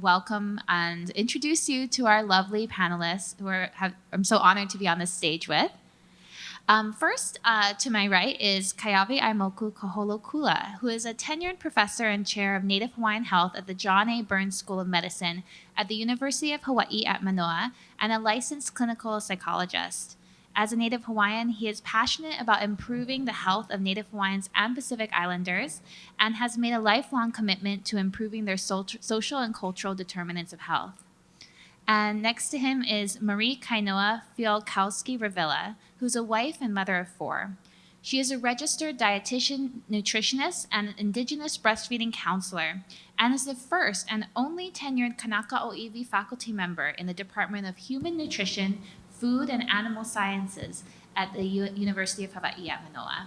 welcome and introduce you to our lovely panelists who I'm so honored to be on this stage with. First, to my right is Keaweʻaimoku Kaholokula, who is a tenured professor and chair of Native Hawaiian Health at the John A. Burns School of Medicine at the University of Hawaiʻi at Manoa, and a licensed clinical psychologist. As a Native Hawaiian, he is passionate about improving the health of Native Hawaiians and Pacific Islanders, and has made a lifelong commitment to improving their social and cultural determinants of health. And next to him is Marie Kainoa Fialkowski Revilla, who's a wife and mother of 4. She is a registered dietitian, nutritionist, and an indigenous breastfeeding counselor, and is the first and only tenured Kanaka Oʻiwi faculty member in the Department of Human Nutrition, Food and Animal Sciences at the University of Hawaiʻi at Manoa.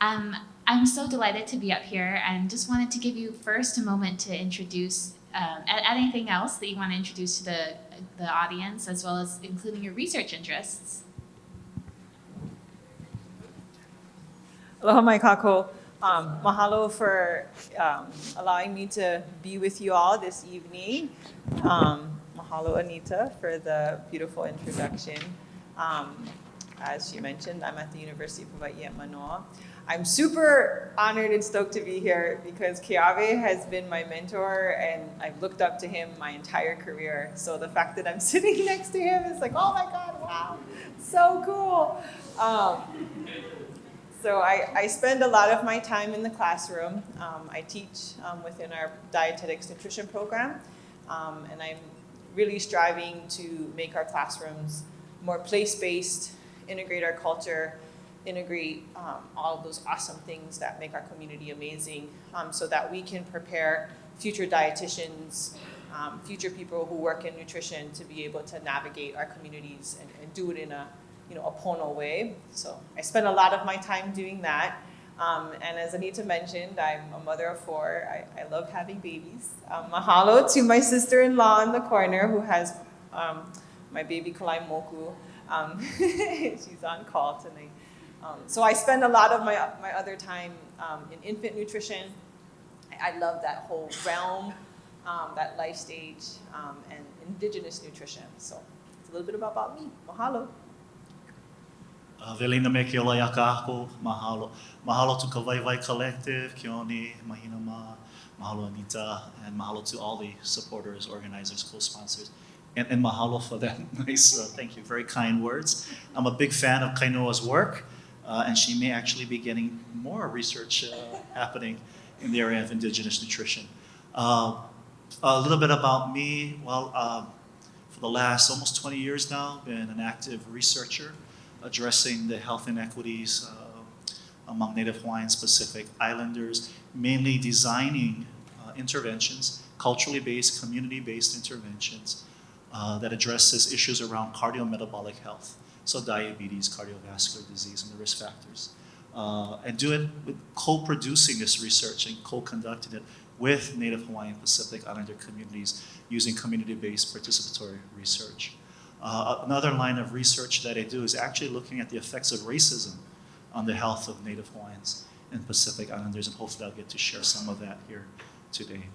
I'm so delighted to be up here, and just wanted to give you first a moment to introduce anything else that you want to introduce to the audience, as well as including your research interests. Aloha mai kākou. Mahalo for allowing me to be with you all this evening. Mahalo, Anita, for the beautiful introduction. As she mentioned, I'm at the University of Hawaiʻi at Manoa. I'm super honored and stoked to be here because Keawe has been my mentor and I've looked up to him my entire career. So the fact that I'm sitting next to him is like, oh my God, wow, so cool. So I spend a lot of my time in the classroom. I teach within our dietetics nutrition program, and I'm really striving to make our classrooms more place-based, integrate our culture, integrate all of those awesome things that make our community amazing, so that we can prepare future dietitians, future people who work in nutrition to be able to navigate our communities and do it in a pono way. So I spend a lot of my time doing that. And as Anita mentioned, I'm a mother of 4. I love having babies. Mahalo to my sister-in-law in the corner who has my baby Keaweʻaimoku. She's on call tonight. So I spend a lot of my other time in infant nutrition. I love that whole realm, that life stage, and indigenous nutrition. So it's a little bit about me. Mahalo. Velina me ke ola kākou, mahalo. Mahalo to Waiwai Collective, Keone, Mahinama, mahalo Anita, and mahalo to all the supporters, organizers, co-sponsors. And mahalo for that nice, thank you, very kind words. I'm a big fan of Kainoa's work, and she may actually be getting more research happening in the area of indigenous nutrition. A little bit about me. Well, for the last almost 20 years now, been an active researcher addressing the health inequities among Native Hawaiians, Pacific Islanders, mainly designing interventions, culturally based, community-based interventions that addresses issues around cardiometabolic health, so diabetes, cardiovascular disease, and the risk factors. And do it with co-producing this research and co-conducting it with Native Hawaiian Pacific Islander communities using community-based participatory research. Another line of research that I do is actually looking at the effects of racism on the health of Native Hawaiians and Pacific Islanders, and hopefully I'll get to share some of that here today,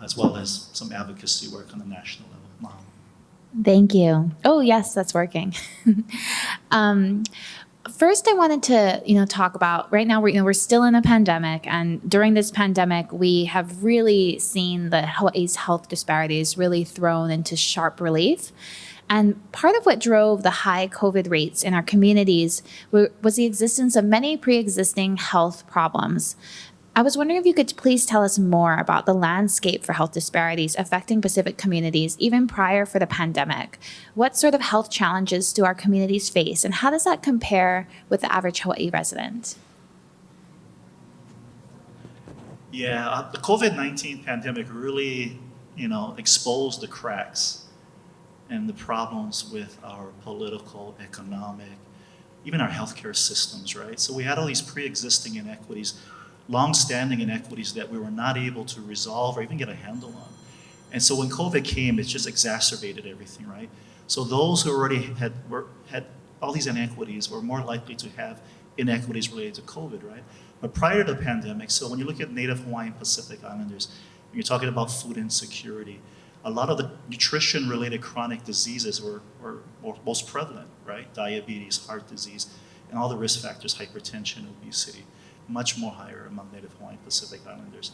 as well as some advocacy work on the national level. Thank you. Oh, yes, that's working. First, I wanted to, talk about right now. We're still in a pandemic, and during this pandemic, we have really seen the Hawaii's health disparities really thrown into sharp relief. And part of what drove the high COVID rates in our communities was the existence of many pre-existing health problems. I was wondering if you could please tell us more about the landscape for health disparities affecting Pacific communities, even prior for the pandemic. What sort of health challenges do our communities face, and how does that compare with the average Hawaii resident? Yeah, the COVID-19 pandemic really, exposed the cracks and the problems with our political, economic, even our healthcare systems, right? So we had all these pre-existing inequities, long-standing inequities that we were not able to resolve or even get a handle on. And so when COVID came, it just exacerbated everything, right? So those who already had all these inequities were more likely to have inequities related to COVID, right? But prior to the pandemic, so when you look at Native Hawaiian Pacific Islanders, you're talking about food insecurity. A lot of the nutrition-related chronic diseases were most prevalent, right? Diabetes, heart disease, and all the risk factors, hypertension, obesity, much more higher among Native Hawaiian Pacific Islanders.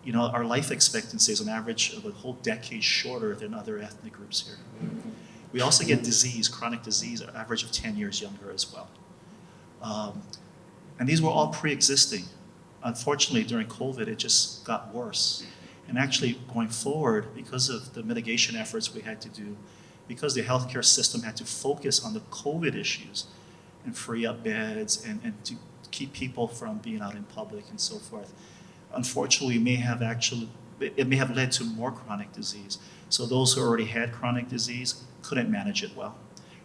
You know, our life expectancy is an average of a whole decade shorter than other ethnic groups here. We also get disease, chronic disease, an average of 10 years younger as well. And these were all pre-existing. Unfortunately, during COVID, it just got worse. And actually, going forward, because of the mitigation efforts we had to do, because the healthcare system had to focus on the COVID issues and free up beds and to keep people from being out in public and so forth, unfortunately, it may have led to more chronic disease. So those who already had chronic disease couldn't manage it well.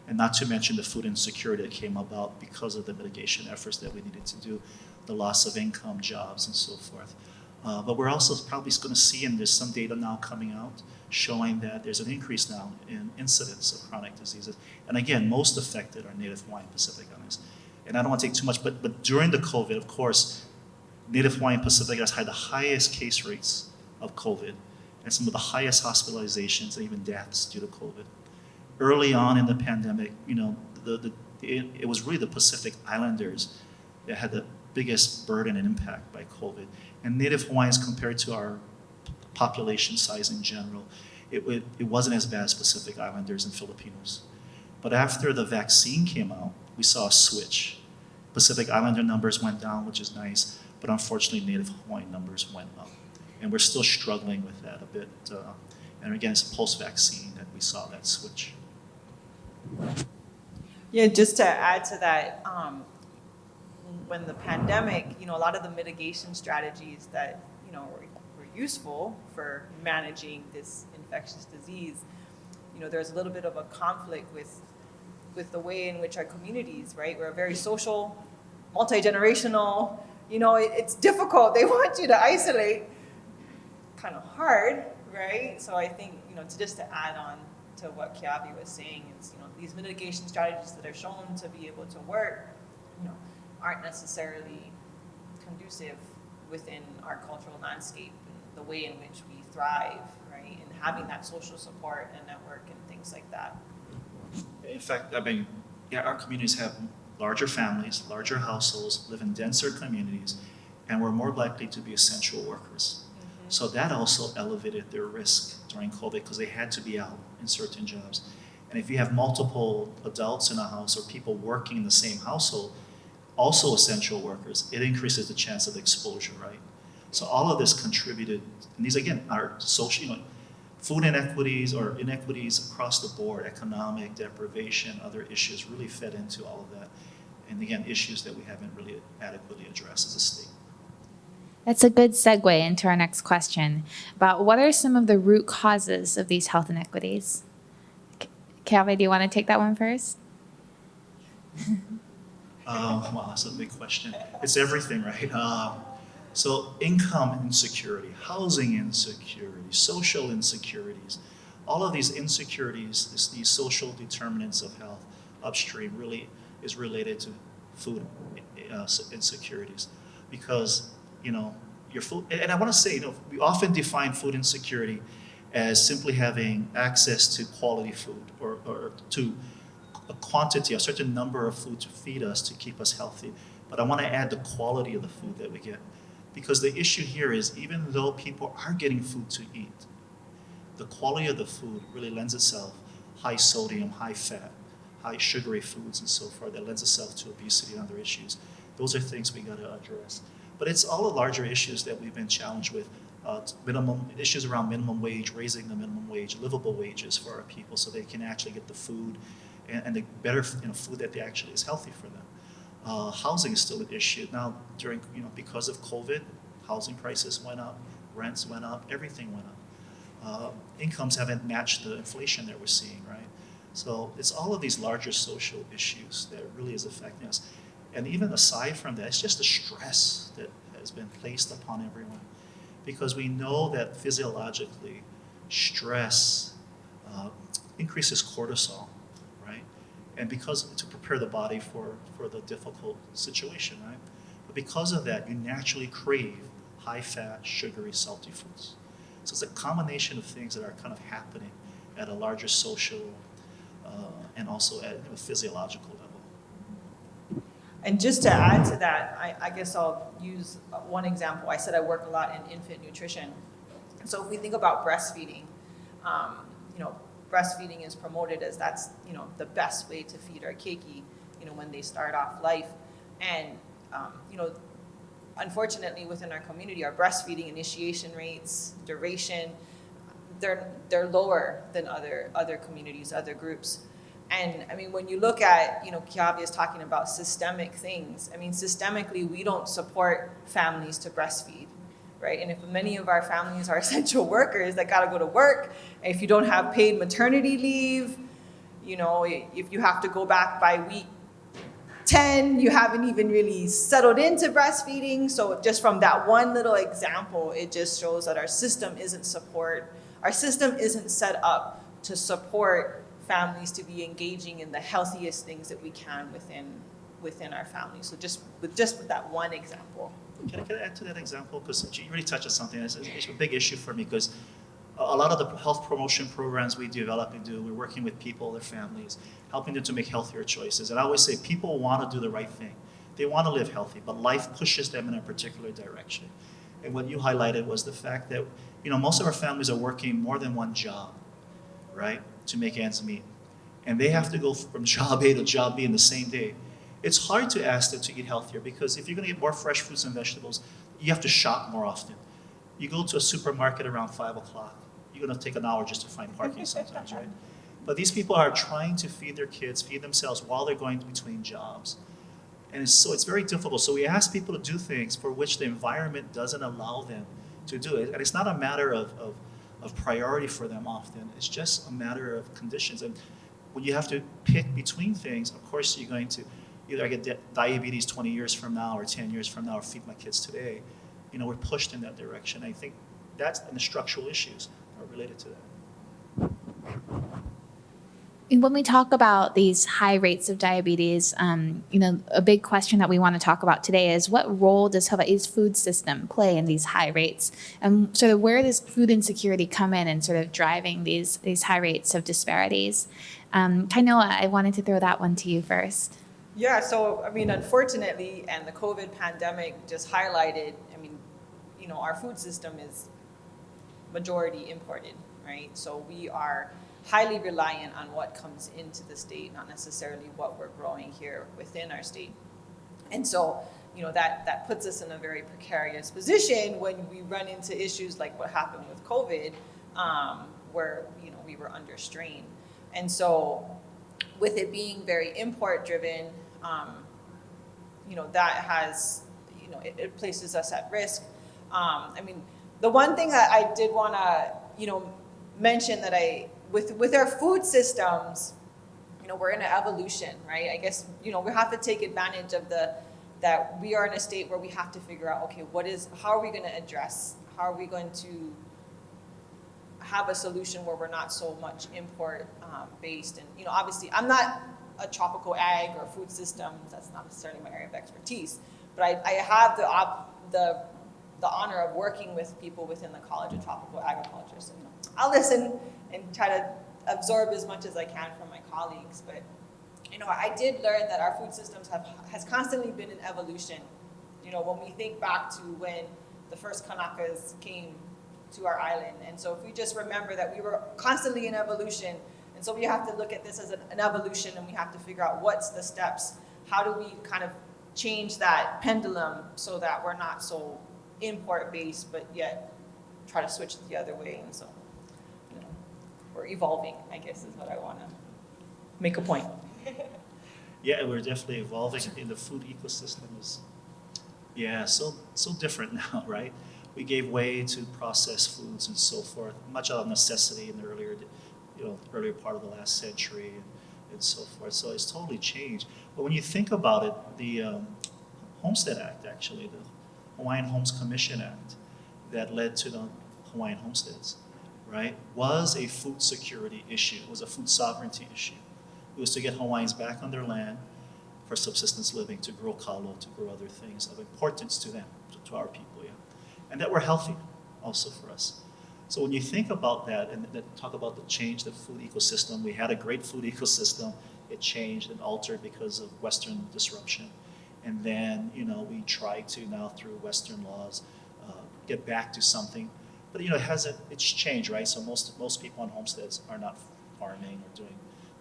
And not to mention the food insecurity that came about because of the mitigation efforts that we needed to do, the loss of income, jobs, and so forth. But we're also probably going to see, and there's some data now coming out showing that there's an increase now in incidence of chronic diseases. And again, most affected are Native Hawaiian Pacific Islanders. And I don't want to take too much, but during the COVID, of course, Native Hawaiian Pacific Islanders had the highest case rates of COVID and some of the highest hospitalizations and even deaths due to COVID. Early on in the pandemic, you know, it was really the Pacific Islanders that had the biggest burden and impact by COVID. And Native Hawaiians, compared to our population size in general, it wasn't as bad as Pacific Islanders and Filipinos. But after the vaccine came out, we saw a switch. Pacific Islander numbers went down, which is nice, but unfortunately Native Hawaiian numbers went up. And we're still struggling with that a bit. And again, it's post-vaccine that we saw that switch. Yeah, just to add to that, when the pandemic, you know, a lot of the mitigation strategies that, you know, were useful for managing this infectious disease, you know, there's a little bit of a conflict with the way in which our communities, right? We're very social, multi-generational, you know, it's difficult. They want you to isolate kind of hard, right? So I think, you know, just to add on to what Keawe was saying, is, you know, these mitigation strategies that are shown to be able to work, you know, aren't necessarily conducive within our cultural landscape and the way in which we thrive, right? And having that social support and network and things like that. In fact, I mean, yeah, our communities have larger families, larger households, live in denser communities, and we're more likely to be essential workers. Mm-hmm. So that also elevated their risk during COVID because they had to be out in certain jobs. And if you have multiple adults in a house or people working in the same household, also essential workers, it increases the chance of exposure, right? So all of this contributed, and these again are social, you know, food inequities or inequities across the board, economic deprivation, other issues really fed into all of that. And again, issues that we haven't really adequately addressed as a state. That's a good segue into our next question about what are some of the root causes of these health inequities? Keawe, do you want to take that one first? Well, that's a big question. It's everything, right? So income insecurity, housing insecurity, social insecurities, all of these insecurities, these social determinants of health upstream really is related to food insecurities. Because, you know, your food, and I want to say, you know, we often define food insecurity as simply having access to quality food or to a quantity, a certain number of food to feed us to keep us healthy. But I want to add the quality of the food that we get. Because the issue here is even though people are getting food to eat, the quality of the food really lends itself high sodium, high fat, high sugary foods and so forth that lends itself to obesity and other issues. Those are things we got to address. But it's all the larger issues that we've been challenged with. Issues around minimum wage, raising the minimum wage, livable wages for our people so they can actually get the food and the better, you know, food that they actually is healthy for them. Housing is still an issue. Now, during, you know, because of COVID, housing prices went up, rents went up, everything went up. Incomes haven't matched the inflation that we're seeing, right? So it's all of these larger social issues that really is affecting us. And even aside from that, it's just the stress that has been placed upon everyone. Because we know that physiologically, stress increases cortisol, right? And because to prepare the body for the difficult situation, right? But because of that, you naturally crave high-fat, sugary, salty foods. So it's a combination of things that are kind of happening at a larger social and also at a physiological level. And just to add to that, I guess I'll use one example. I said I work a lot in infant nutrition. So if we think about breastfeeding, breastfeeding is promoted as that's, the best way to feed our keiki, when they start off life. And, unfortunately within our community, our breastfeeding initiation rates, duration, they're lower than other communities, other groups. And I mean, when you look at, Keawe is talking about systemic things. I mean, systemically, we don't support families to breastfeed, right? And if many of our families are essential workers that gotta go to work, if you don't have paid maternity leave, if you have to go back by week 10, you haven't even really settled into breastfeeding. So just from that one little example, it just shows that our system isn't set up to support families to be engaging in the healthiest things that we can within our families. So just with that one example. Can I add to that example? Because you really touched on something. It's a big issue for me because a lot of the health promotion programs we develop and do, we're working with people, their families, helping them to make healthier choices. And I always say people want to do the right thing. They want to live healthy, but life pushes them in a particular direction. And what you highlighted was the fact that, most of our families are working more than one job, right, to make ends meet. And they have to go from job A to job B in the same day. It's hard to ask them to eat healthier because if you're going to get more fresh fruits and vegetables, you have to shop more often. You go to a supermarket around 5 o'clock. You're going to take an hour just to find parking sometimes, right? But these people are trying to feed their kids, feed themselves while they're going between jobs. And it's very difficult. So we ask people to do things for which the environment doesn't allow them to do it. And it's not a matter of priority for them often. It's just a matter of conditions. And when you have to pick between things, of course you're going to either I get diabetes 20 years from now or 10 years from now or feed my kids today. We're pushed in that direction. I think that's and the structural issues are related to that. And when we talk about these high rates of diabetes, a big question that we want to talk about today is what role does Hawaii's food system play in these high rates? And sort of where does food insecurity come in and sort of driving these high rates of disparities? Kainoa, I wanted to throw that one to you first. Yeah, so I mean, unfortunately, and the COVID pandemic just highlighted, our food system is majority imported, right? So we are highly reliant on what comes into the state, not necessarily what we're growing here within our state. And so, that puts us in a very precarious position when we run into issues like what happened with COVID, where, we were under strain. And so with it being very import driven, that has, it places us at risk. The one thing that I did want to, mention that with our food systems, we're in an evolution, right? I guess, we have to take advantage of that we are in a state where we have to figure out, okay, how are we going to have a solution where we're not so much import based? And, obviously I'm not a tropical ag or food systems, that's not necessarily my area of expertise, but I have the honor of working with people within the College of Tropical Agriculture. So, I'll listen and try to absorb as much as I can from my colleagues. But, I did learn that our food systems has constantly been in evolution. When we think back to when the first Kanakas came to our island. And so if we just remember that we were constantly in evolution, and so we have to look at this as an evolution, and we have to figure out what's the steps. How do we kind of change that pendulum so that we're not so import-based, but yet try to switch it the other way. And so, we're evolving, I guess, is what I want to make a point. Yeah, we're definitely evolving in the food ecosystem is, so different now, right? We gave way to processed foods and so forth, much out of necessity in the earlier part of the last century and so forth. So it's totally changed. But when you think about it, the Homestead Act, actually, the Hawaiian Homes Commission Act that led to the Hawaiian homesteads, right, was a food security issue. It was a food sovereignty issue. It was to get Hawaiians back on their land for subsistence living, to grow kalo, to grow other things of importance to them, to our people, yeah. And that were healthy also for us. So when you think about that and talk about the change, the food ecosystem, we had a great food ecosystem. It changed and altered because of Western disruption. And then, we try to now through Western laws get back to something. But, it's changed, right? So most people on homesteads are not farming or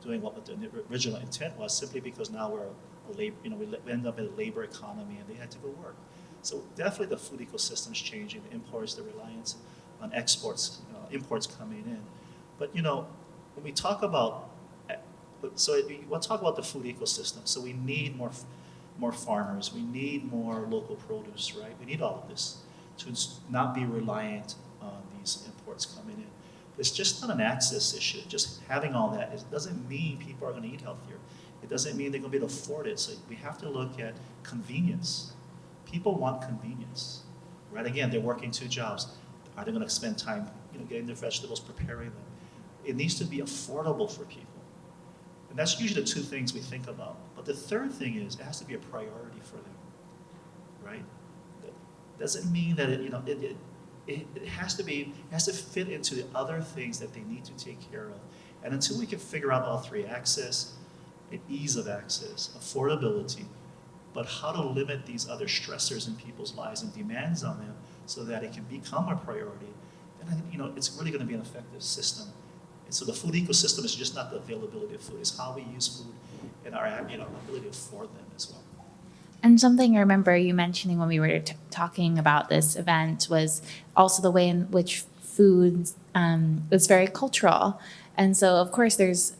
doing what the original intent was, simply because now we're a labor, we end up in a labor economy and they had to go work. So definitely the food ecosystem is changing. The imports, the reliance on exports, imports coming in. But when we talk about, we'll talk about the food ecosystem. So we need more farmers. We need more local produce, right? We need all of this to not be reliant on these imports coming in. It's just not an access issue. Just having all that, it doesn't mean people are going to eat healthier. It doesn't mean they're going to be able to afford it. So we have to look at convenience. People want convenience, right? Again, they're working 2 jobs. Are they going to spend time, getting their vegetables, preparing them? It needs to be affordable for people. And that's usually the 2 things we think about. But the third thing is, it has to be a priority for them, right? That doesn't mean that it has to fit into the other things that they need to take care of. And until we can figure out all 3, access, and ease of access, affordability, but how to limit these other stressors in people's lives and demands on them so that it can become a priority, then it's really going to be an effective system. And so the food ecosystem is just not the availability of food, it's how we use food and our ability to afford them as well. And something I remember you mentioning when we were talking about this event was also the way in which food was very cultural. And so, of course, there's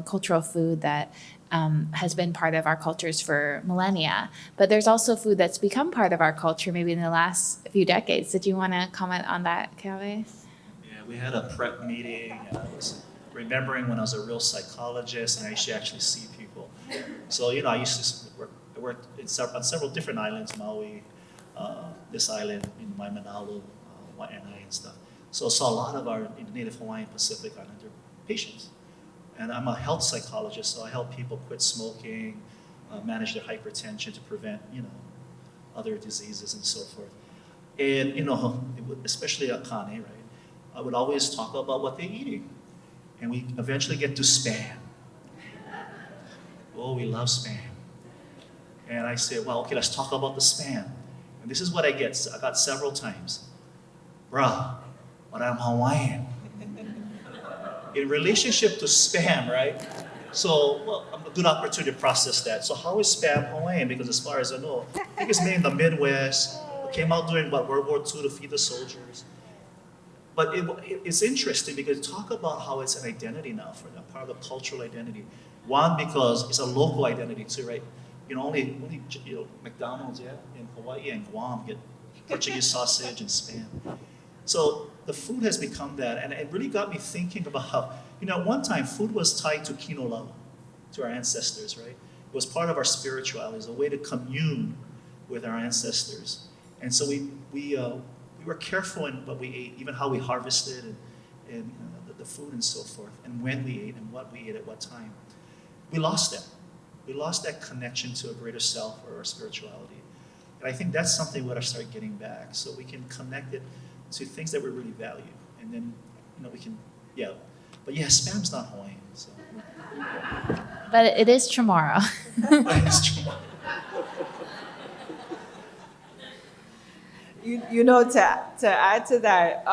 cultural food that has been part of our cultures for millennia, but there's also food that's become part of our culture maybe in the last few decades. Did you want to comment on that, Keawe? Yeah, we had a prep meeting, and I was remembering when I was a real psychologist and I used to actually see people. So, I used to work on several different islands, Maui, this island, in Manalu, Waiʻanae and stuff. So I saw a lot of our Native Hawaiian Pacific Islander patients. And I'm a health psychologist, so I help people quit smoking, manage their hypertension to prevent, other diseases and so forth. And, especially at Kane, right? I would always talk about what they're eating. And we eventually get to Spam. Oh, we love Spam. And I say, well, okay, let's talk about the Spam. And this is what I got several times. Bruh, but I'm Hawaiian. In relationship to Spam, right? So, a good opportunity to process that. So how is Spam Hawaiian? Because as far as I know, I think it's made in the Midwest. It came out during World War II to feed the soldiers. But it's interesting because talk about how it's an identity now for them, part of the cultural identity. One, because it's a local identity too, right? Only McDonald's, in Hawaii and Guam get Portuguese sausage and Spam. So the food has become that, and it really got me thinking about how, at one time food was tied to kinolau, to our ancestors, right? It was part of our spirituality, it was a way to commune with our ancestors. And so we were careful in what we ate, even how we harvested and the food and so forth, and when we ate and what we ate at what time. We lost that. We lost that connection to a greater self or our spirituality. And I think that's something we ought to start getting back, so we can connect it to things that we really value. And then, we can, But Spam's not Hawaiian, so. But it is Chamorro. It's Chamorro. To add to that,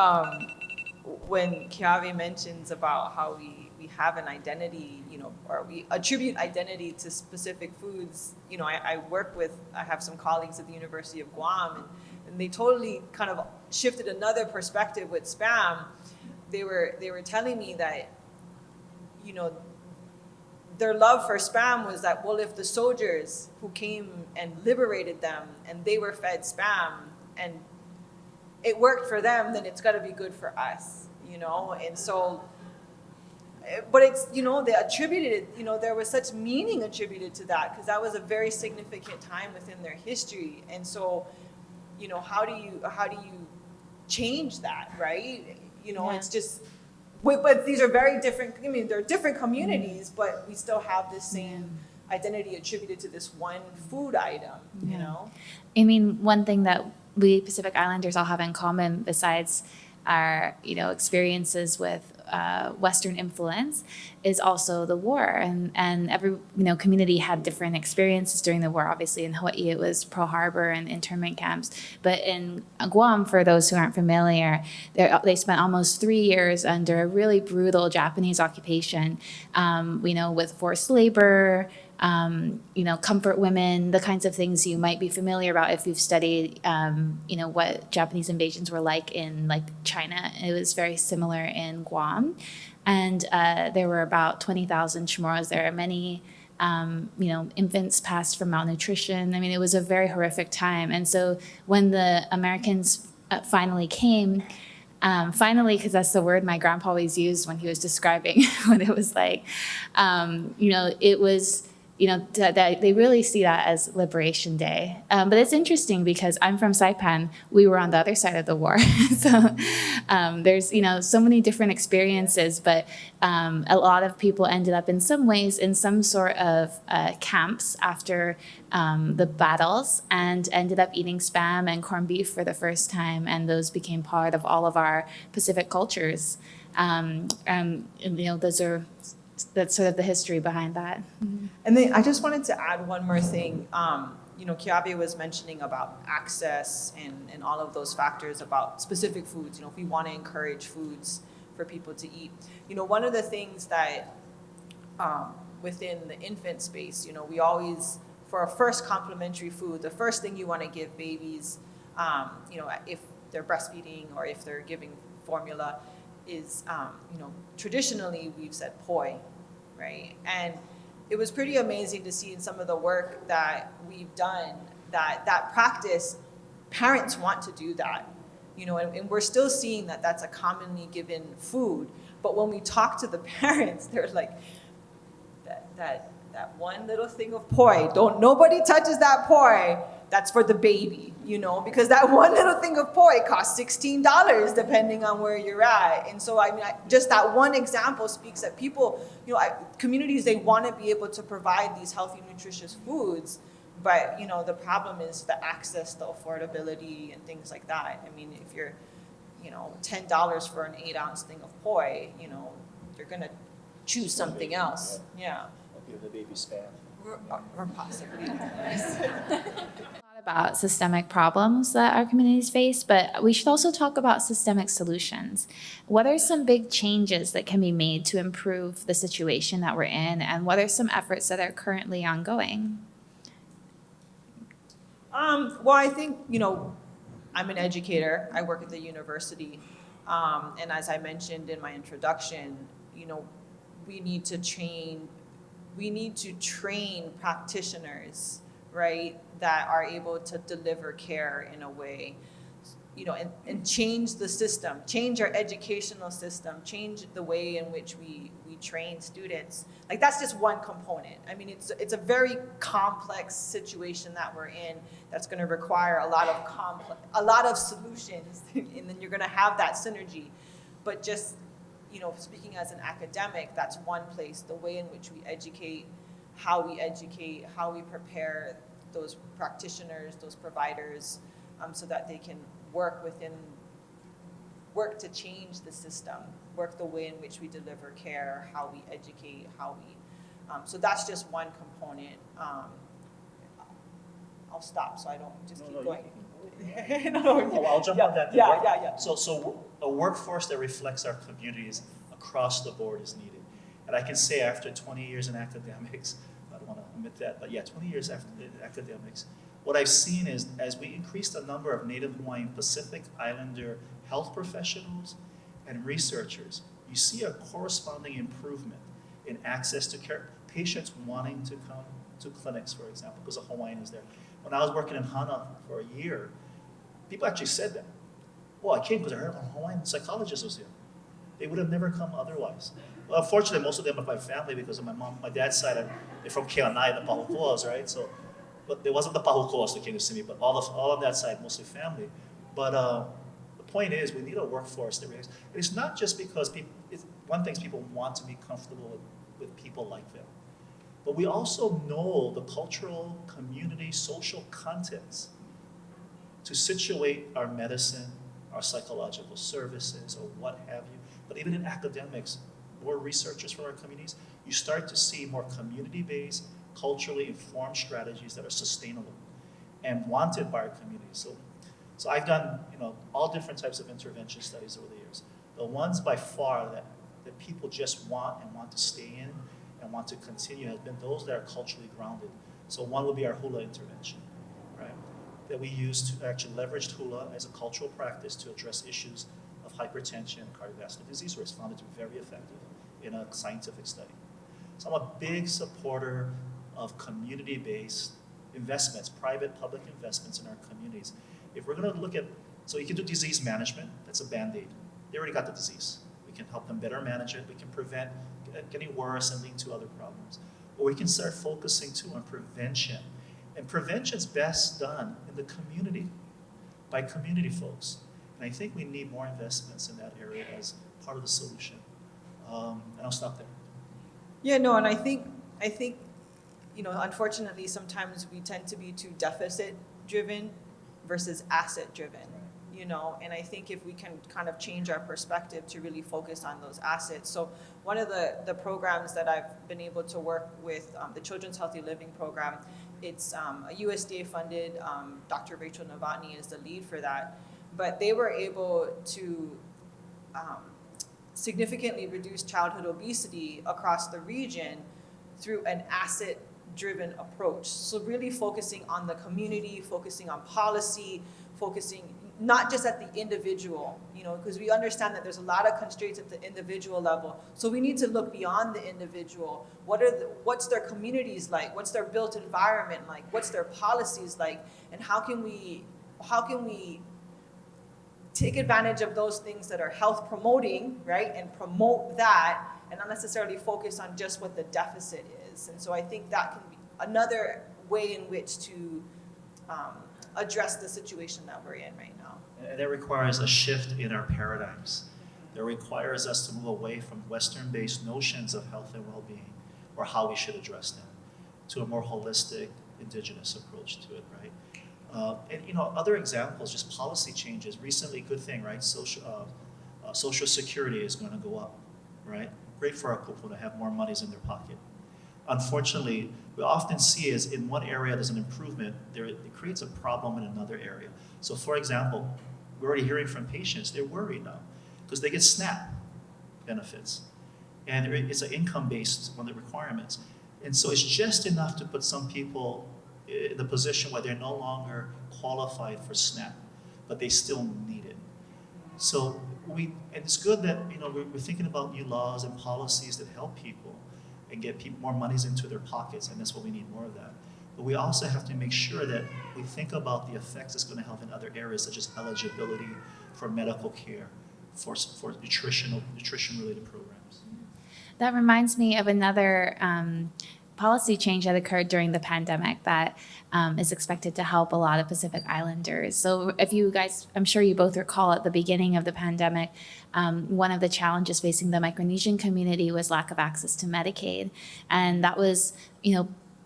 when Keawe mentions about how we have an identity, or we attribute identity to specific foods, I have some colleagues at the University of Guam, and they totally kind of shifted another perspective with Spam. They were telling me that, their love for Spam was that, well, if the soldiers who came and liberated them and they were fed Spam and it worked for them, then it's got to be good for us, And so, but it's, they attributed it, there was such meaning attributed to that because that was a very significant time within their history. And so, how do you change that, right? It's just, but these are very different, they're different communities, but we still have this same identity attributed to this one food item, I mean, one thing that we Pacific Islanders all have in common, besides our experiences with Western influence is also the war, and every community had different experiences during the war. Obviously, in Hawaii, it was Pearl Harbor and internment camps, but in Guam, for those who aren't familiar, they spent almost 3 years under a really brutal Japanese occupation, with forced labor. Comfort women, the kinds of things you might be familiar about if you've studied, what Japanese invasions were like in China. It was very similar in Guam. And there were about 20,000 Chamorros. There are many, infants passed from malnutrition. I mean, it was a very horrific time. And so when the Americans finally came, because that's the word my grandpa always used when he was describing what it was like, it was, that they really see that as Liberation Day. But it's interesting because I'm from Saipan. We were on the other side of the war. So there's, so many different experiences, but a lot of people ended up in some ways in some sort of camps after the battles and ended up eating Spam and corned beef for the first time. And those became part of all of our Pacific cultures. That's sort of the history behind that. Mm-hmm. And then I just wanted to add one more thing. Keawe was mentioning about access and all of those factors about specific foods. If we want to encourage foods for people to eat. One of the things that within the infant space, we always, for a first complementary food, the first thing you want to give babies, if they're breastfeeding or if they're giving formula, is, traditionally we've said poi, right? And it was pretty amazing to see in some of the work that we've done that practice, parents want to do that, and we're still seeing that that's a commonly given food. But when we talk to the parents, they're like, that one little thing of poi, nobody touches that poi. That's for the baby, because that one little thing of poi costs $16 depending on where you're at. And so, just that one example speaks that people, communities, they want to be able to provide these healthy, nutritious foods, but, the problem is the access, the affordability, and things like that. I mean, if you're, $10 for an 8-ounce thing of poi, you're going to choose something else. Yeah. I'll give the baby Spam. Or possibly. About systemic problems that our communities face, but we should also talk about systemic solutions. What are some big changes that can be made to improve the situation that we're in, and what are some efforts that are currently ongoing? Well, I think, I'm an educator. I work at the university. And as I mentioned in my introduction, we need to train practitioners, right, that are able to deliver care in a way, and change the system, change our educational system, change the way in which we train students. That's just one component. I mean, it's a very complex situation that we're in that's going to require a lot of solutions, and then you're going to have that synergy. But just, speaking as an academic, that's one place, the way in which we educate, how we prepare those practitioners, those providers, so that they can work to change the system, work the way in which we deliver care, how we educate, so that's just one component. I'll stop so I don't just keep going. I'll jump on that. Yeah. So a workforce that reflects our communities across the board is needed. And I can say after 20 years in academics, I don't want to admit that, but 20 years after academics, what I've seen is as we increase the number of Native Hawaiian Pacific Islander health professionals and researchers, you see a corresponding improvement in access to care. Patients wanting to come to clinics, for example, because a Hawaiian is there. When I was working in Hana for a year, people actually said that. Well, I came because I heard a Hawaiian psychologist was here. They would have never come otherwise. Well, unfortunately, most of them are my family because of my dad's side, they're from Keaweʻaimoku, the Pahukoas, right? So, but there wasn't the Pahukoas that came to see me, but all of that side, mostly family. But the point is, we need a workforce that reacts. And it's not just because one thing is people want to be comfortable with people like them. But we also know the cultural, community, social context to situate our medicine, our psychological services or what have you. But even in academics, more researchers from our communities, you start to see more community-based, culturally informed strategies that are sustainable and wanted by our community. So I've done, all different types of intervention studies over the years. The ones by far that people just want to stay in and want to continue have been those that are culturally grounded. So one would be our hula intervention, right? That we use to actually leverage hula as a cultural practice to address issues of hypertension and cardiovascular disease, where it's found to be very effective in a scientific study. So I'm a big supporter of community-based investments, private, public investments in our communities. If we're gonna look at, so you can do disease management, that's a Band-Aid. They already got the disease. We can help them better manage it. We can prevent it getting worse and leading to other problems. Or we can start focusing too on prevention. And prevention's best done in the community, by community folks. And I think we need more investments in that area as part of the solution. And I'll stop there. Yeah, no, and I think, unfortunately, sometimes we tend to be too deficit-driven versus asset-driven. And I think if we can kind of change our perspective to really focus on those assets. So one of the programs that I've been able to work with, the Children's Healthy Living Program, it's a USDA funded, Dr. Rachel Novotny is the lead for that, but they were able to significantly reduce childhood obesity across the region through an asset-driven approach. So really focusing on the community, focusing on policy, focusing not just at the individual, because we understand that there's a lot of constraints at the individual level. So we need to look beyond the individual. What's their communities like? What's their built environment like? What's their policies like? And how can we take advantage of those things that are health promoting, right? And promote that and not necessarily focus on just what the deficit is. And so I think that can be another way in which to address the situation that we're in right now. And that requires a shift in our paradigms. That requires us to move away from Western-based notions of health and well-being, or how we should address them, to a more holistic, indigenous approach to it, right? And other examples, just policy changes. Recently, good thing, right? Social Security is going to go up, right? Great for our kupuna to have more monies in their pocket. Unfortunately, we often see as in one area there's an improvement, it creates a problem in another area. So for example, we're already hearing from patients, they're worried now because they get SNAP benefits. And it's an income-based one of the requirements. And so it's just enough to put some people in the position where they're no longer qualified for SNAP, but they still need it. So and it's good that we're thinking about new laws and policies that help people and get people more monies into their pockets, and that's what we need more of that. But we also have to make sure that we think about the effects it's going to have in other areas, such as eligibility for medical care, for nutrition-related programs. That reminds me of another policy change that occurred during the pandemic that is expected to help a lot of Pacific Islanders. So if you guys, I'm sure you both recall at the beginning of the pandemic, one of the challenges facing the Micronesian community was lack of access to Medicaid. And that was,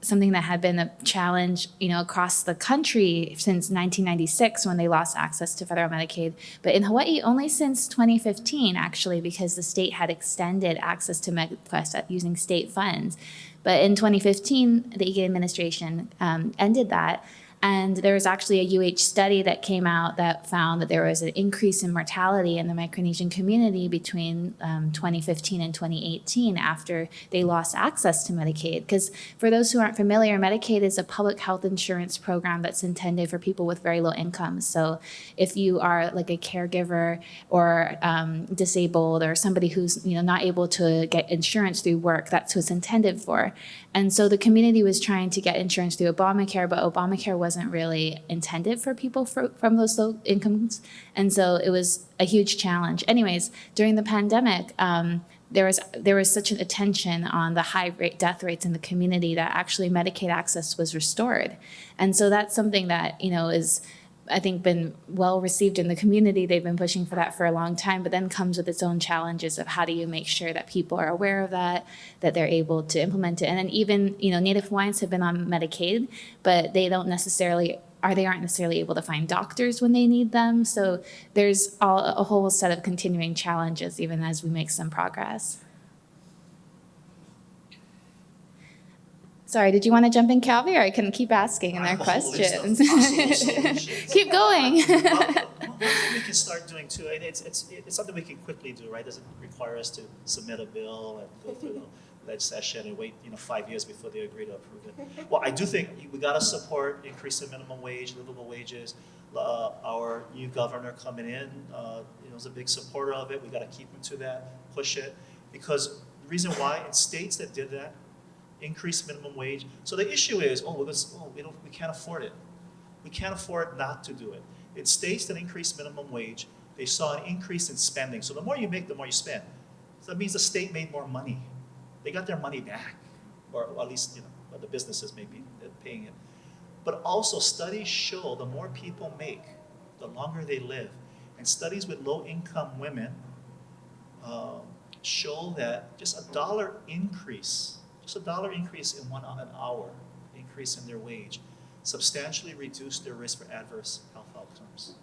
something that had been a challenge, across the country since 1996 when they lost access to federal Medicaid. But in Hawaii, only since 2015, actually, because the state had extended access to MedQuest using state funds. But in 2015, the Ige administration ended that. And there was actually a UH study that came out that found that there was an increase in mortality in the Micronesian community between 2015 and 2018 after they lost access to Medicaid. Because for those who aren't familiar, Medicaid is a public health insurance program that's intended for people with very low incomes. So if you are like a caregiver or disabled or somebody who's not able to get insurance through work, that's what it's intended for. And so the community was trying to get insurance through Obamacare, but Obamacare wasn't really intended for people from those low incomes. And so it was a huge challenge. Anyways, during the pandemic, there was such an attention on the high death rates in the community that actually Medicaid access was restored. And so that's something that, is I think been well received in the community. They've been pushing for that for a long time, but then comes with its own challenges of how do you make sure that people are aware of that they're able to implement it. And then even, Native Hawaiians have been on Medicaid, but they don't necessarily they aren't necessarily able to find doctors when they need them. So there's a whole set of continuing challenges even as we make some progress. Sorry, did you want to jump in, Calvi, or I can keep asking and there are questions? Keep going. One thing we can start doing too, and it's something we can quickly do, right? It doesn't require us to submit a bill and go through the legislation and wait 5 years before they agree to approve it. Well, I do think we got to support increasing minimum wage, livable wages. Our new governor coming in, is a big supporter of it. We got to keep him to that, push it, because the reason why in states that did that, increase minimum wage. So the issue is, we can't afford it. We can't afford not to do it. In states that increase minimum wage, they saw an increase in spending. So the more you make, the more you spend. So that means the state made more money. They got their money back, or at least the businesses may be paying it. But also studies show the more people make, the longer they live. And studies with low-income women show that just a dollar increase in an hour increase in their wage substantially reduced their risk for adverse health outcomes.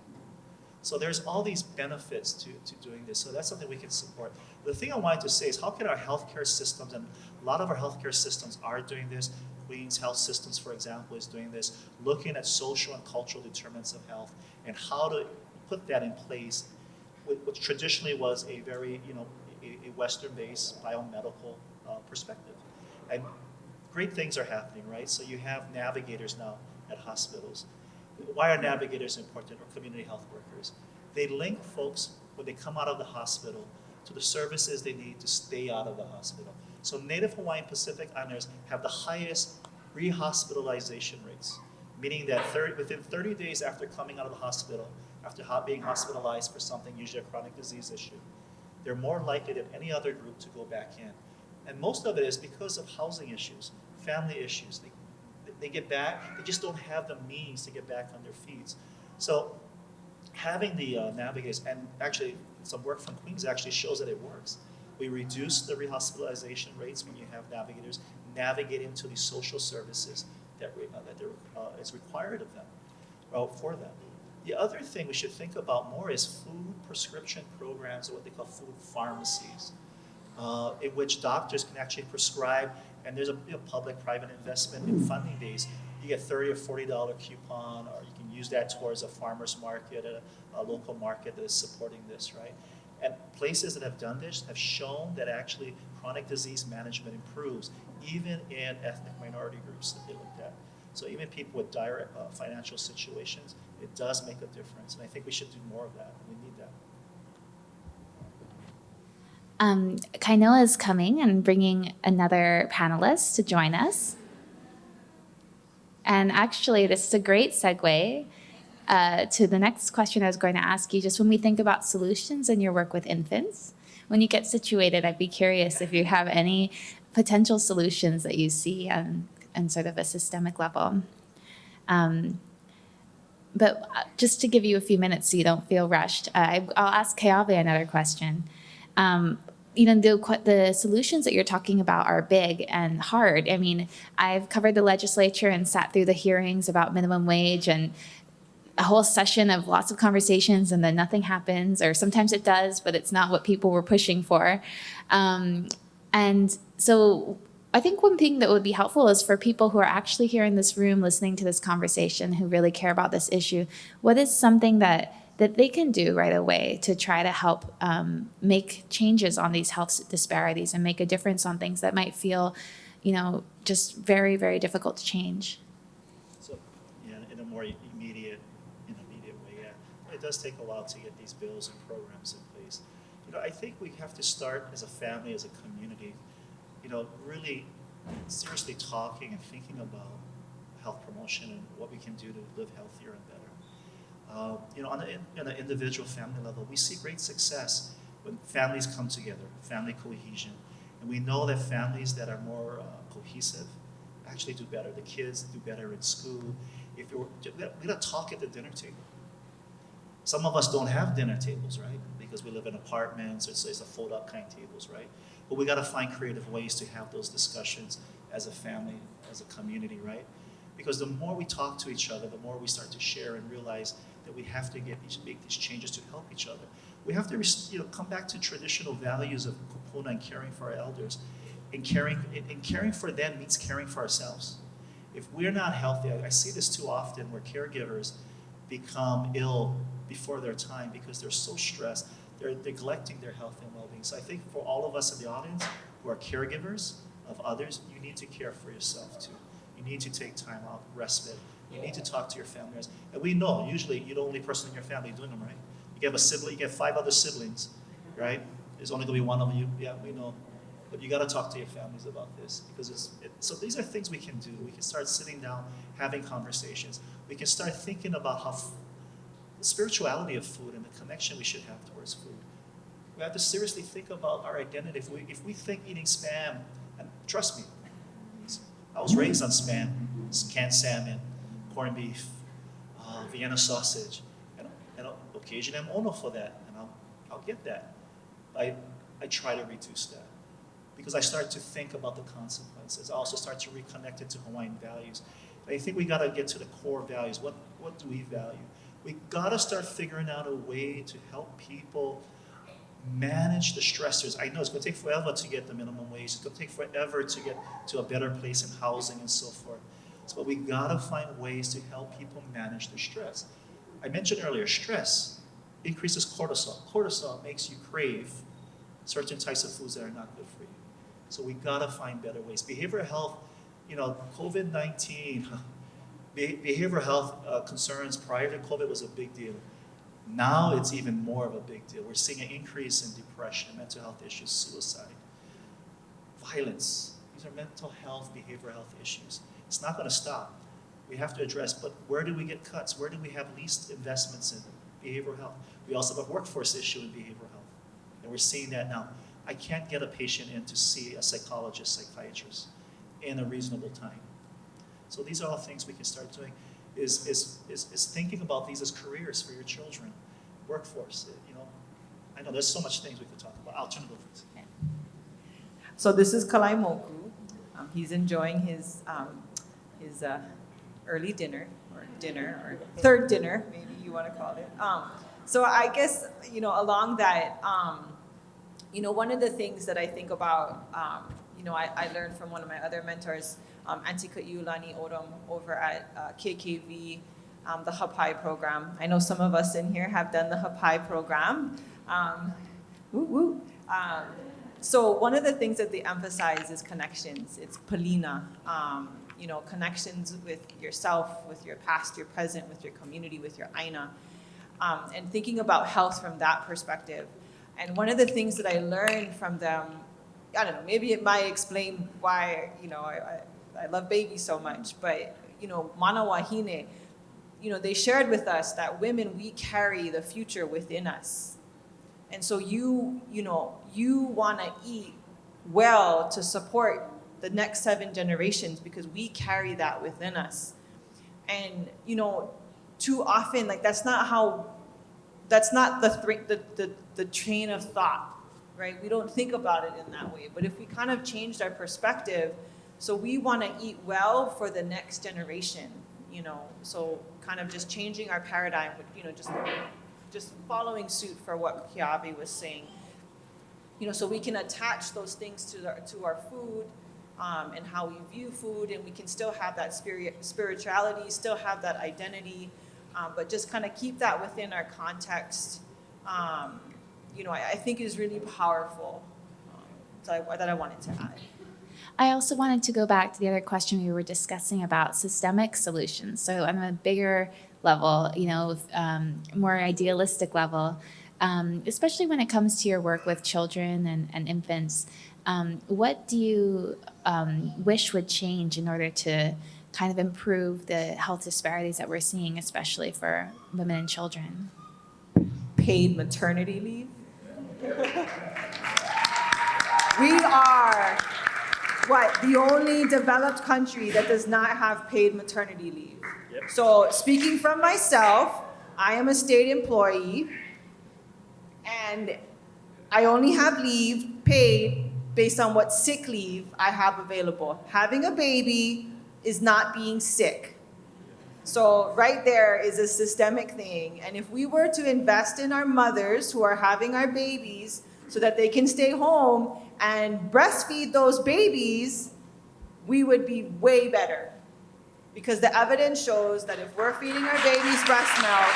So there's all these benefits to doing this. So that's something we can support. The thing I wanted to say is how can our healthcare systems, and a lot of our healthcare systems are doing this. Queen's Health Systems, for example, is doing this, looking at social and cultural determinants of health and how to put that in place, which traditionally was a very, a Western-based biomedical perspective. And great things are happening, right? So you have navigators now at hospitals. Why are navigators important, or community health workers? They link folks when they come out of the hospital to the services they need to stay out of the hospital. So Native Hawaiian Pacific Islanders have the highest rehospitalization rates, meaning that within 30 days after coming out of the hospital, after being hospitalized for something, usually a chronic disease issue, they're more likely than any other group to go back in. And most of it is because of housing issues, family issues. They get back, they just don't have the means to get back on their feet. So having the navigators, and actually some work from Queens actually shows that it works. We reduce the rehospitalization rates when you have navigators navigating to these social services that is required of them, for them. The other thing we should think about more is food prescription programs, or what they call food pharmacies. In which doctors can actually prescribe, and there's a public-private investment in funding these. You get $30 or $40 coupon, or you can use that towards a farmer's market, a local market that is supporting this, right? And places that have done this have shown that actually chronic disease management improves, even in ethnic minority groups that they looked at. So even people with dire financial situations, it does make a difference. And I think we should do more of that. We need that. Kainoa is coming and bringing another panelist to join us. And actually, this is a great segue to the next question I was going to ask you. Just when we think about solutions in your work with infants, when you get situated, I'd be curious if you have any potential solutions that you see on sort of a systemic level. But just to give you a few minutes so you don't feel rushed, I'll ask Keawe another question. The solutions that you're talking about are big and hard. I mean, I've covered the legislature and sat through the hearings about minimum wage and a whole session of lots of conversations, and then nothing happens, or sometimes it does, but it's not what people were pushing for. And so I think one thing that would be helpful is for people who are actually here in this room listening to this conversation, who really care about this issue, what is something that they can do right away to try to help make changes on these health disparities and make a difference on things that might feel, just very, very difficult to change. So, yeah, in a more immediate way, yeah, it does take a while to get these bills and programs in place. I think we have to start as a family, as a community, really seriously talking and thinking about health promotion and what we can do to live healthier and better. On an individual family level, we see great success when families come together, family cohesion. And we know that families that are more cohesive actually do better. The kids do better in school. We got to talk at the dinner table. Some of us don't have dinner tables, right? Because we live in apartments, or it's a fold-up kind tables, right? But we got to find creative ways to have those discussions as a family, as a community, right? Because the more we talk to each other, the more we start to share and realize that we have to make these changes to help each other. We have to come back to traditional values of kupuna and caring for our elders. And caring for them means caring for ourselves. If we're not healthy, I see this too often where caregivers become ill before their time because they're so stressed, they're neglecting their health and well-being. So I think for all of us in the audience who are caregivers of others, you need to care for yourself too. You need to take time out, respite. You need to talk to your family members. And we know, usually you're the only person in your family doing them, right? You have a sibling, you get 5 other siblings, right? There's only gonna be one of you, yeah, we know. But you gotta talk to your families about this because so these are things we can do. We can start sitting down, having conversations. We can start thinking about how the spirituality of food and the connection we should have towards food. We have to seriously think about our identity. If we think eating Spam, and trust me, I was raised on Spam, canned salmon, corned beef, Vienna sausage, and occasionally I'm ono for that, and I'll get that. I try to reduce that because I start to think about the consequences. I also start to reconnect it to Hawaiian values. I think we gotta get to the core values. What do we value? We gotta start figuring out a way to help people manage the stressors. I know it's gonna take forever to get the minimum wage. It's gonna take forever to get to a better place in housing and so forth. But we gotta find ways to help people manage the stress. I mentioned earlier, stress increases cortisol. Cortisol makes you crave certain types of foods that are not good for you. So we gotta find better ways. Behavioral health, COVID-19, behavioral health concerns prior to COVID was a big deal. Now it's even more of a big deal. We're seeing an increase in depression, mental health issues, suicide, violence. These are mental health, behavioral health issues. It's not gonna stop. We have to address, but where do we get cuts? Where do we have least investments in behavioral health? We also have a workforce issue in behavioral health. And we're seeing that now. I can't get a patient in to see a psychologist, psychiatrist in a reasonable time. So these are all things we can start doing, is thinking about these as careers for your children, workforce. I know there's so much things we could talk about. I'll turn it over. So this is Keaweʻaimoku. He's enjoying his early dinner or third dinner, maybe you want to call it. So I guess, along that, one of the things that I think about, I learned from one of my other mentors, Antika Iulani Odom over at KKV, the Hawaiʻi program. I know some of us in here have done the Hawaiʻi program. So one of the things that they emphasize is connections. It's palina, connections with yourself, with your past, your present, with your community, with your aina, and thinking about health from that perspective. And one of the things that I learned from them, I don't know, maybe it might explain why, I love babies so much, but, mana wahine, they shared with us that women, we carry the future within us. And so you want to eat well to support the next 7 generations because we carry that within us. And, too often, that's not the train of thought, right? We don't think about it in that way. But if we kind of changed our perspective, so we want to eat well for the next generation, so kind of just changing our paradigm, just following suit for what Keawe was saying, so we can attach those things to our food and how we view food, and we can still have that spirituality, still have that identity, but just kind of keep that within our context. I think is really powerful. That I wanted to add. I also wanted to go back to the other question we were discussing about systemic solutions. So on a bigger level, more idealistic level, especially when it comes to your work with children and infants, what do you wish would change in order to kind of improve the health disparities that we're seeing, especially for women and children? Paid maternity leave. We are the only developed country that does not have paid maternity leave. Yep. So speaking from myself, I am a state employee and I only have leave paid based on what sick leave I have available. Having a baby is not being sick. So right there is a systemic thing. And if we were to invest in our mothers who are having our babies so that they can stay home and breastfeed those babies, we would be way better. Because the evidence shows that if we're feeding our babies breast milk,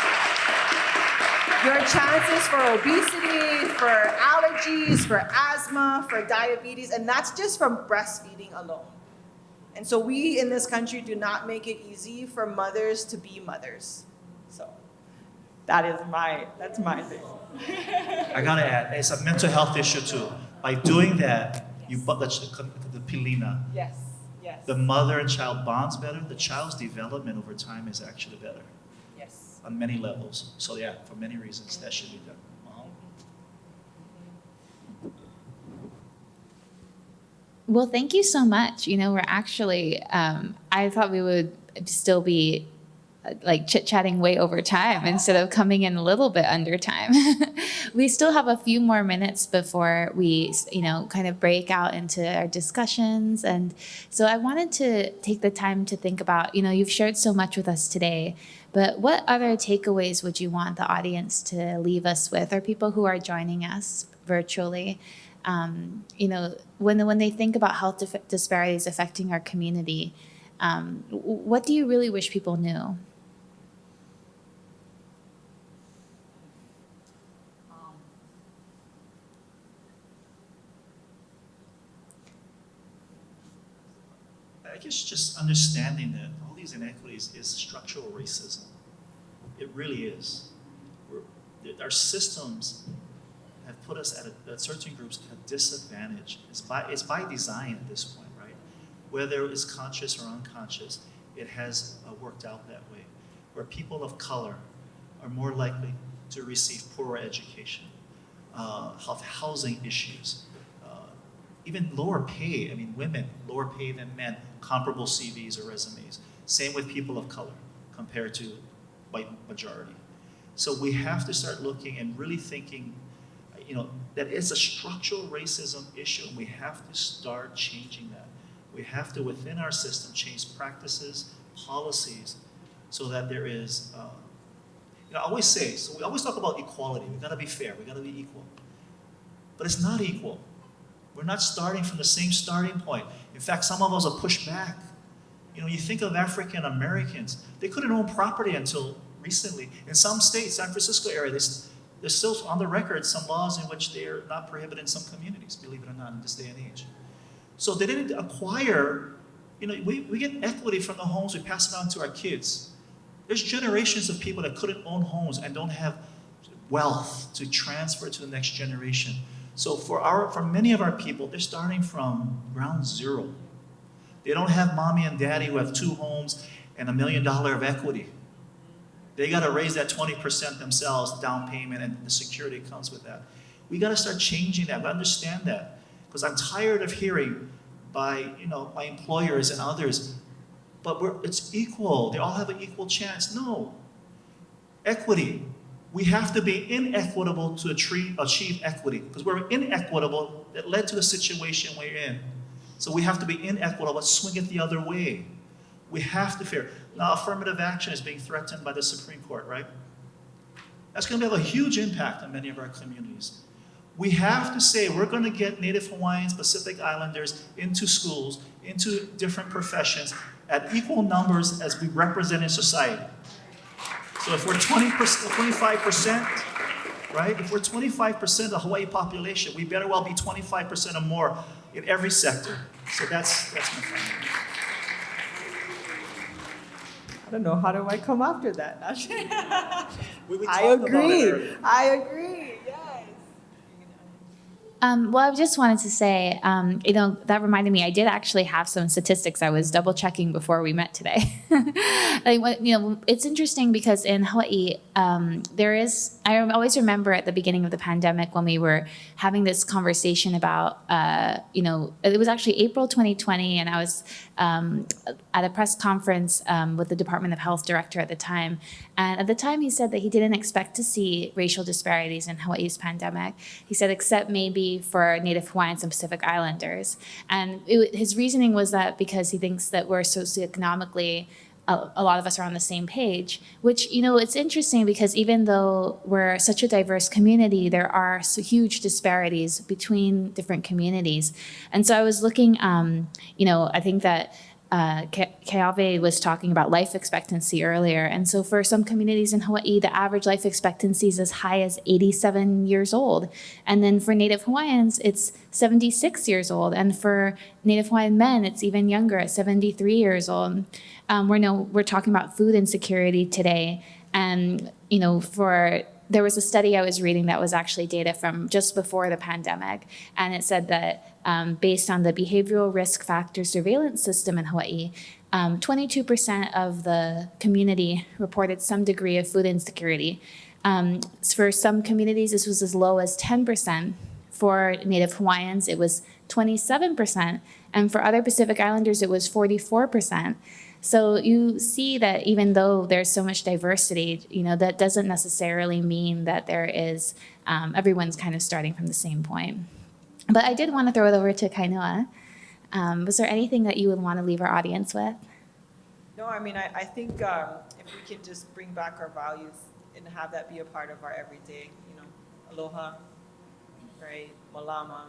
your chances for obesity, for allergies, for asthma, for diabetes, and that's just from breastfeeding alone. And so we in this country do not make it easy for mothers to be mothers. So that's my thing. I gotta add, it's a mental health issue too. By doing that, you the pilina. Yes, yes. The mother and child bonds better. The child's development over time is actually better. Yes. On many levels. So yeah, for many reasons, that should be done. Well, thank you so much. You know, we're actually, I thought we would still be like chit-chatting way over time instead of coming in a little bit under time. We still have a few more minutes before we, you know, kind of break out into our discussions. And so I wanted to take the time to think about, you know, you've shared so much with us today, but what other takeaways would you want the audience to leave us with, or people who are joining us virtually? You know, when they think about health disparities affecting our community, what do you really wish people knew? I guess just understanding that all these inequities is structural racism. It really is. Our systems have put us at certain groups at a disadvantage. It's by design at this point, right? Whether it's conscious or unconscious, it has worked out that way, where people of color are more likely to receive poorer education, housing issues, even lower pay. I mean, women, lower pay than men, comparable CVs or resumes. Same with people of color compared to white majority. So we have to start looking and really thinking, you know, that it's a structural racism issue, and we have to start changing that. We have to, within our system, change practices, policies, so that there is, you know, I always say, so we always talk about equality. We gotta be fair, we gotta be equal. But it's not equal. We're not starting from the same starting point. In fact, some of us are pushed back. You know, you think of African Americans, they couldn't own property until recently. In some states, San Francisco area, there's still on the record some laws in which they are not prohibited in some communities, believe it or not, in this day and age. So they didn't acquire, you know, we get equity from the homes, we pass it on to our kids. There's generations of people that couldn't own homes and don't have wealth to transfer to the next generation. So for many of our people, they're starting from ground zero. They don't have mommy and daddy who have 2 homes and $1 million of equity. They got to raise that 20% themselves, down payment, and the security comes with that. We got to start changing that. We understand that, because I'm tired of hearing by, you know, my employers and others, but it's equal. They all have an equal chance. No, equity. We have to be inequitable to achieve equity, because we're inequitable. That led to the situation we're in. So we have to be inequitable, but swing it the other way. We have to fear. Now, affirmative action is being threatened by the Supreme Court, right? That's going to have a huge impact on many of our communities. We have to say we're going to get Native Hawaiians, Pacific Islanders into schools, into different professions at equal numbers as we represent in society. So if we're 25%, right? If we're 25% of the Hawaii population, we better well be 25% or more in every sector. So that's my comment. I don't know, how do I come after that? We I talked about it agree. earlier. I agree. Yes. Well, I just wanted to say, you know, that reminded me, I did actually have some statistics I was double checking before we met today. You know, it's interesting because in Hawaii, I always remember at the beginning of the pandemic when we were having this conversation about, you know, it was actually April 2020, and I was at a press conference with the Department of Health director at the time. And at the time, he said that he didn't expect to see racial disparities in Hawaii's pandemic. He said, except maybe Hawaii for Native Hawaiians and Pacific Islanders. And his reasoning was that because he thinks that we're socioeconomically, a lot of us are on the same page, which, it's interesting because even though we're such a diverse community, there are huge disparities between different communities. And so I was looking, I think that Keawe was talking about life expectancy earlier. And so for some communities in Hawaii, the average life expectancy is as high as 87 years old. And then for Native Hawaiians, it's 76 years old. And for Native Hawaiian men, it's even younger at 73 years old. We're talking about food insecurity today. And, there was a study I was reading that was actually data from just before the pandemic. And it said that based on the behavioral risk factor surveillance system in Hawaii, 22% of the community reported some degree of food insecurity. For some communities, this was as low as 10%. For Native Hawaiians, it was 27%. And for other Pacific Islanders, it was 44%. So you see that even though there's so much diversity, that doesn't necessarily mean that there is, everyone's kind of starting from the same point. But I did want to throw it over to Kainoa. Was there anything that you would want to leave our audience with? No, I think if we can just bring back our values and have that be a part of our everyday, aloha, right, malama,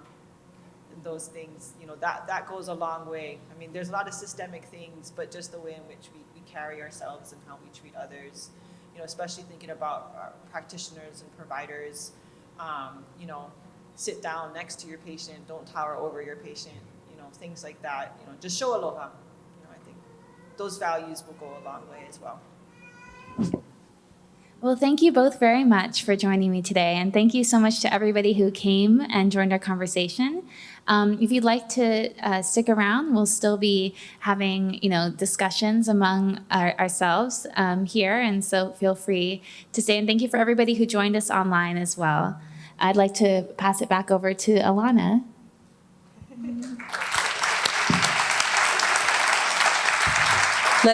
and those things, that goes a long way. There's a lot of systemic things, but just the way in which we carry ourselves and how we treat others, especially thinking about our practitioners and providers, sit down next to your patient, don't tower over your patient, things like that, just show aloha. I think those values will go a long way as well. Well, thank you both very much for joining me today. And thank you so much to everybody who came and joined our conversation. If you'd like to stick around, we'll still be having, discussions among ourselves here. And so feel free to stay. And thank you for everybody who joined us online as well. I'd like to pass it back over to Alana.